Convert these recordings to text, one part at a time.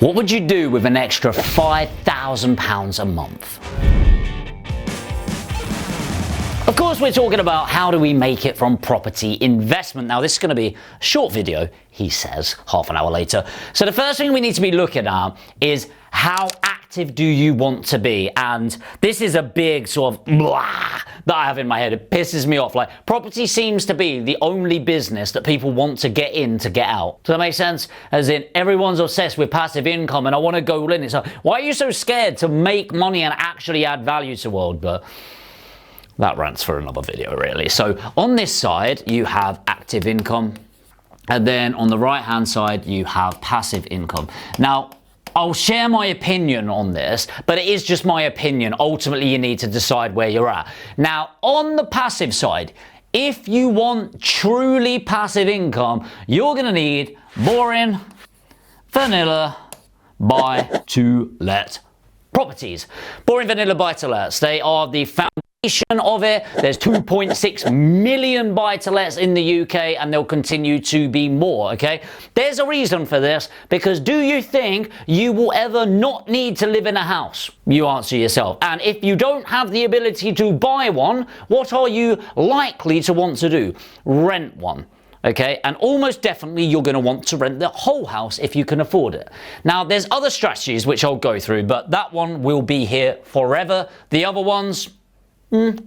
What would you do with an extra £5,000 a month? Of course, we're talking about how do we make it from property investment. Now, this is going to be a short video, he says, half an hour later. So the first thing we need to be looking at is how active do you want to be? And this is a big sort of blah that I have in my head. It pisses me off. Like, property seems to be the only business that people want to get in to get out. Does that make sense? As in, everyone's obsessed with passive income and I want to go all in. It's like, why are you so scared to make money and actually add value to the world? But that rants for another video, really. So on this side, you have active income. And then on the right-hand side, you have passive income. Now, I'll share my opinion on this, but it is just my opinion. Ultimately, you need to decide where you're at. Now, on the passive side, if you want truly passive income, you're going to need boring, vanilla, buy-to-let properties. Boring, vanilla, buy-to-lets. They are the foundation of it. There's 2.6 million buy-to-lets in the UK and there'll continue to be more, okay? There's a reason for this, because do you think you will ever not need to live in a house? You answer yourself. And if you don't have the ability to buy one, what are you likely to want to do? Rent one. Okay, and almost definitely you're going to want to rent the whole house if you can afford it. Now, there's other strategies which I'll go through, but that one will be here forever. The other ones,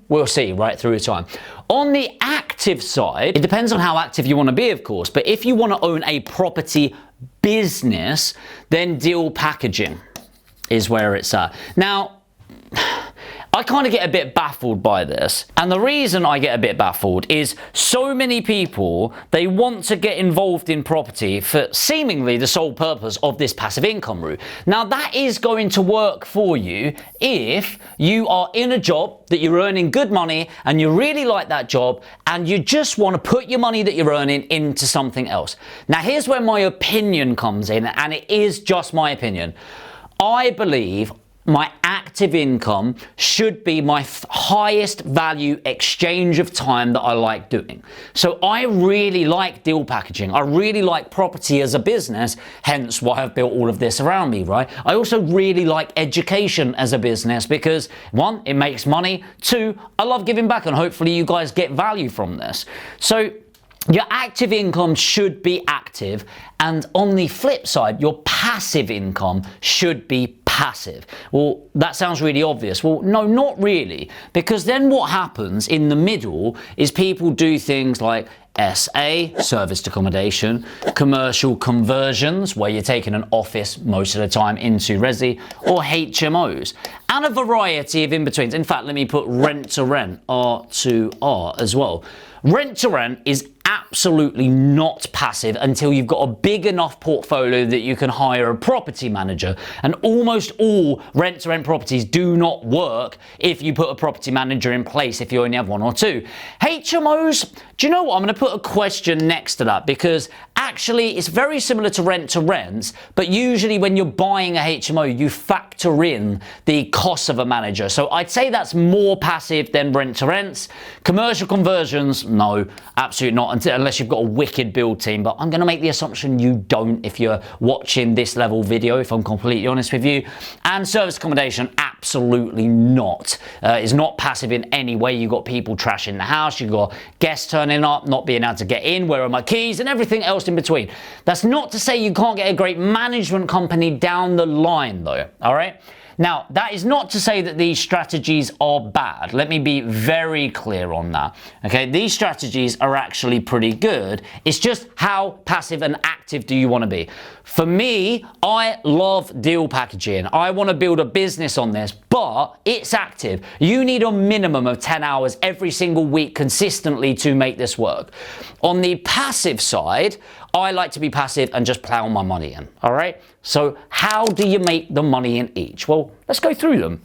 we'll see right through time. On the active side, it depends on how active you want to be, of course, but if you want to own a property business, then deal packaging is where it's at. Now, I kind of get a bit baffled by this, and the reason I get a bit baffled is so many people, they want to get involved in property for seemingly the sole purpose of this passive income route. Now, that is going to work for you if you are in a job that you're earning good money and you really like that job and you just want to put your money that you're earning into something else. Now, here's where my opinion comes in, and it is just my opinion. I believe my active income should be my highest value exchange of time that I like doing. So I really like deal packaging. I really like property as a business, hence why I've built all of this around me, right? I also really like education as a business because, one, it makes money. Two, I love giving back and hopefully you guys get value from this. So your active income should be active, and on the flip side, your passive income should be passive. Well, that sounds really obvious. Well, no, not really, because then what happens in the middle is people do things like SA, serviced accommodation, commercial conversions, where you're taking an office most of the time into resi, or HMOs, and a variety of in-betweens. In fact, let me put rent to rent, R2R as well. Rent to rent is absolutely not passive until you've got a big enough portfolio that you can hire a property manager. And almost all rent-to-rent properties do not work if you put a property manager in place if you only have one or two. HMOs, do you know what? I'm going to put a question next to that because actually it's very similar to rent-to-rents, but usually when you're buying a HMO, you factor in the cost of a manager. So I'd say that's more passive than rent-to-rents. Commercial conversions, no, absolutely not. Unless you've got a wicked build team, but I'm going to make the assumption you don't if you're watching this level video, if I'm completely honest with you. And service accommodation, absolutely not. It's not passive in any way. You've got people trashing the house, you've got guests turning up, not being able to get in, where are my keys, and everything else in between. That's not to say you can't get a great management company down the line though, all right? Now, that is not to say that these strategies are bad. Let me be very clear on that. Okay, these strategies are actually pretty good. It's just how passive and active do you want to be? For me, I love deal packaging. I want to build a business on this, but it's active. You need a minimum of 10 hours every single week consistently to make this work. On the passive side, I like to be passive and just plow my money in, all right? So how do you make the money in each? Well, let's go through them.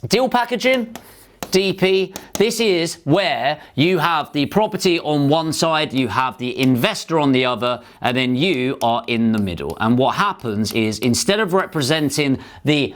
Deal packaging, DP, this is where you have the property on one side, you have the investor on the other, and then you are in the middle. And what happens is instead of representing the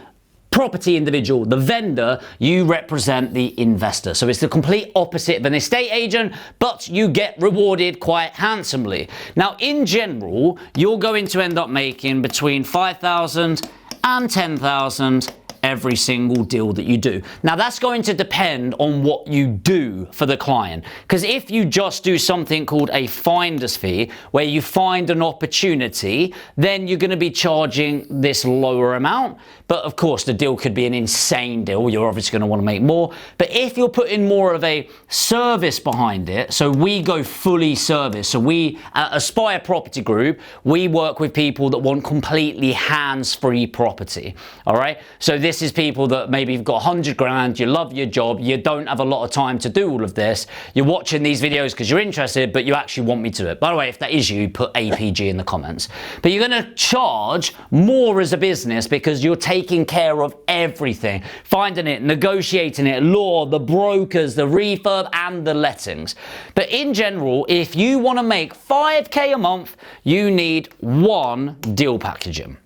property individual, the vendor, you represent the investor. So it's the complete opposite of an estate agent, but you get rewarded quite handsomely. Now, in general, you're going to end up making between 5,000 and 10,000 every single deal that you do. Now, that's going to depend on what you do for the client. Because if you just do something called a finder's fee, where you find an opportunity, then you're going to be charging this lower amount. But of course, the deal could be an insane deal. You're obviously going to want to make more. But if you're putting more of a service behind it, so we go fully service. So we, at Aspire Property Group, we work with people that want completely hands-free property. All right. So this is people that maybe you've got 100 grand, you love your job, you don't have a lot of time to do all of this. You're watching these videos because you're interested, but you actually want me to do it. By the way, if that is you, put APG in the comments. But you're going to charge more as a business because you're taking care of everything. Finding it, negotiating it, law, the brokers, the refurb, and the lettings. But in general, if you want to make 5K a month, you need one deal packaging.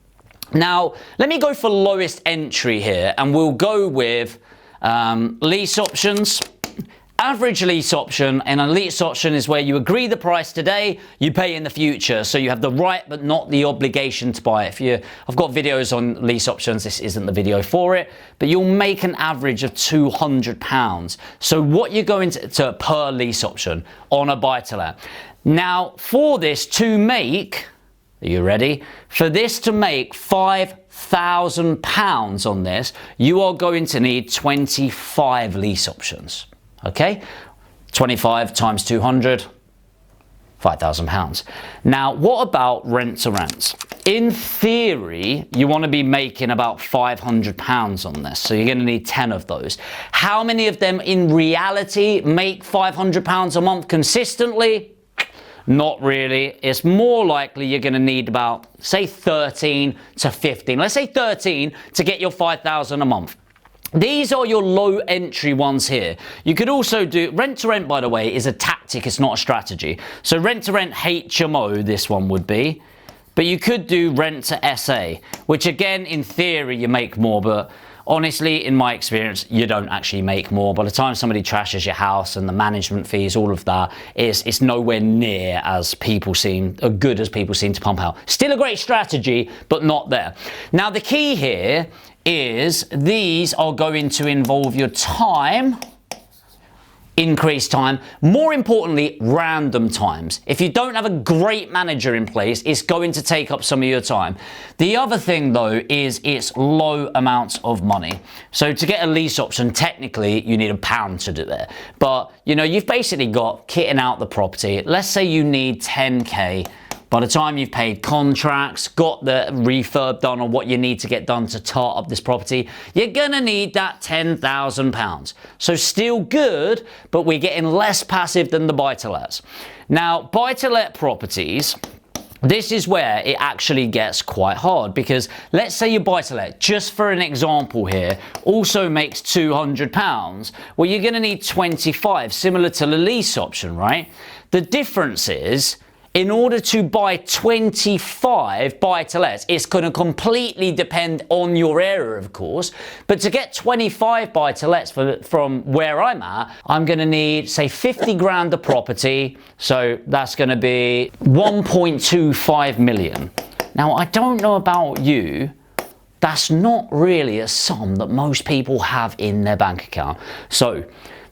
Now, let me go for lowest entry here, and we'll go with lease options. Average lease option, and a lease option is where you agree the price today, you pay in the future. So you have the right but not the obligation to buy it. I've got videos on lease options, this isn't the video for it, but you'll make an average of £200. So what you're going to per lease option on a buy-to-let. Now, for this to make, are you ready? For this to make £5,000 on this, you are going to need 25 lease options. Okay? 25 times 200, £5,000. Now, what about rent to rent? In theory, you want to be making about £500 on this. So you're going to need 10 of those. How many of them in reality make £500 a month consistently? Not really. It's more likely you're going to need about, say, 13 to 15. Let's say 13 to get your 5,000 a month. These are your low entry ones here. You could also do rent to rent, by the way, is a tactic. It's not a strategy. So rent to rent HMO, this one would be. But you could do rent to SA, which again, in theory, you make more, but honestly, in my experience, you don't actually make more. By the time somebody trashes your house and the management fees, all of that, it's nowhere near as good as people seem to pump out. Still a great strategy, but not there. Now, the key here is these are going to involve your time, increased time, more importantly, random times. If you don't have a great manager in place, it's going to take up some of your time. The other thing though is it's low amounts of money. So to get a lease option, technically you need £1 to do it. But you know, you've basically got kitting out the property. Let's say you need 10K. By the time you've paid contracts, got the refurb done on what you need to get done to tart up this property, you're gonna need that £10,000. So still good, but we're getting less passive than the buy-to-lets. Now, buy-to-let properties, this is where it actually gets quite hard, because let's say your buy-to-let, just for an example here, also makes £200. Well, you're gonna need 25, similar to the lease option, right? The difference is, in order to buy 25 buy-to-lets, it's going to completely depend on your area, of course. But to get 25 buy-to-lets from where I'm at, I'm going to need, say, 50 grand of property. So that's going to be 1.25 million. Now, I don't know about you. That's not really a sum that most people have in their bank account. So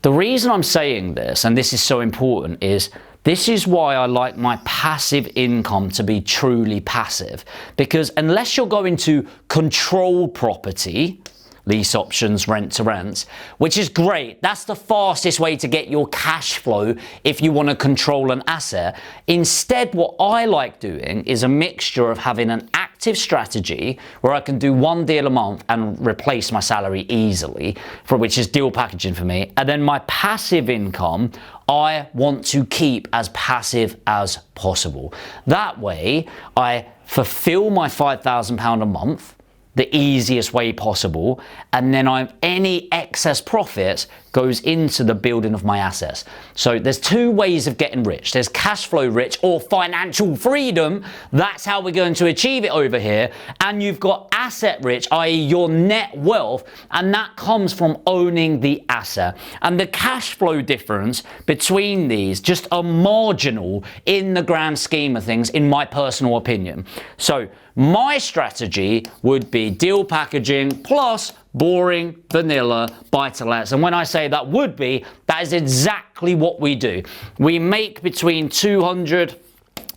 the reason I'm saying this, and this is so important, is this is why I like my passive income to be truly passive. Because unless you're going to control property, lease options, rent to rents, which is great. That's the fastest way to get your cash flow if you want to control an asset. Instead, what I like doing is a mixture of having an active strategy where I can do one deal a month and replace my salary easily, which is deal packaging for me. And then my passive income, I want to keep as passive as possible. That way, I fulfill my £5,000 a month the easiest way possible, and then any excess profits goes into the building of my assets. So there's two ways of getting rich. There's cash flow rich or financial freedom. That's how we're going to achieve it over here. And you've got asset rich, i.e. your net wealth, and that comes from owning the asset. And the cash flow difference between these just are marginal in the grand scheme of things, in my personal opinion. So my strategy would be deal packaging plus boring vanilla buy-to-lets. And when I say that would be, that is exactly what we do. We make between 200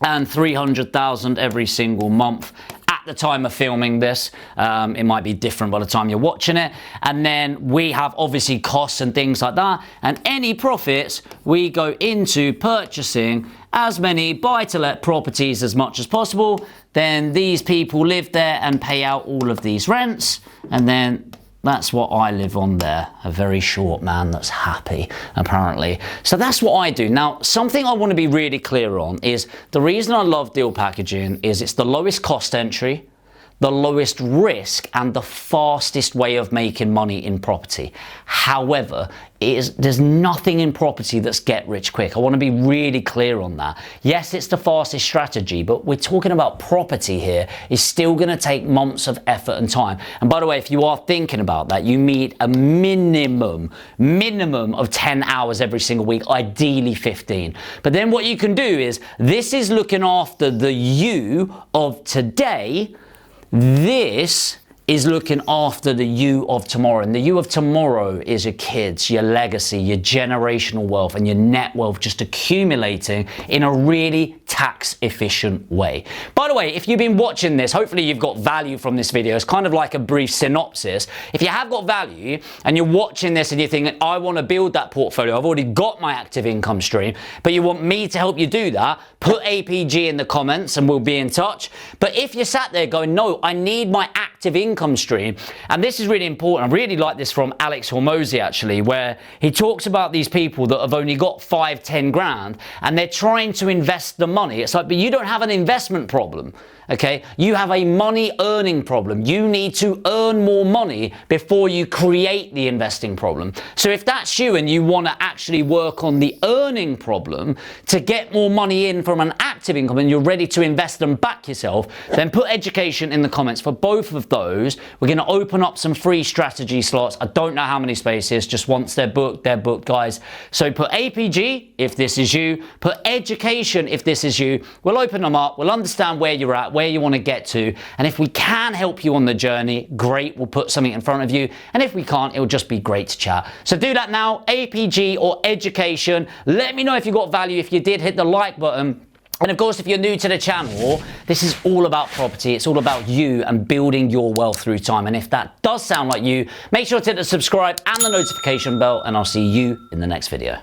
and 300,000 every single month at the time of filming this. It might be different by the time you're watching it. And then we have obviously costs and things like that. And any profits we go into purchasing as many buy-to-let properties as much as possible. Then these people live there and pay out all of these rents. And then that's what I live on there. A very short man that's happy, apparently. So that's what I do. Now, something I want to be really clear on is the reason I love deal packaging is it's the lowest cost entry, the lowest risk, and the fastest way of making money in property. However, there's nothing in property that's get rich quick. I want to be really clear on that. Yes, it's the fastest strategy, but we're talking about property here. It's still going to take months of effort and time. And by the way, if you are thinking about that, you need a minimum of 10 hours every single week, ideally 15. But then what you can do is, this is looking after the you of today. This is looking after the you of tomorrow. And the you of tomorrow is your kids, your legacy, your generational wealth, and your net wealth just accumulating in a really tax efficient way. By the way, if you've been watching this, hopefully you've got value from this video. It's kind of like a brief synopsis. If you have got value and you're watching this and you're thinking, I want to build that portfolio, I've already got my active income stream, but you want me to help you do that, put APG in the comments and we'll be in touch. But if you're sat there going, no, I need my active income stream, and this is really important. I really like this from Alex Hormozy actually, where he talks about these people that have only got 5-10 grand and they're trying to invest the money. It's like, but you don't have an investment problem. Okay, you have a money earning problem. You need to earn more money before you create the investing problem. So if that's you and you want to actually work on the earning problem to get more money in from an active income and you're ready to invest and back yourself, then put education in the comments for both of those. We're going to open up some free strategy slots. I don't know how many spaces, just once they're booked, guys. So put APG if this is you, put education if this is you. We'll open them up. We'll understand where you're at, where you want to get to, and if we can help you on the journey, great, we'll put something in front of you, and if we can't, it'll just be great to chat. So do that now, APG or education. Let me know if you got value. If you did, hit the like button. And of course, if you're new to the channel, this is all about property. It's all about you and building your wealth through time. And if that does sound like you, make sure to hit the subscribe and the notification bell, and I'll see you in the next video.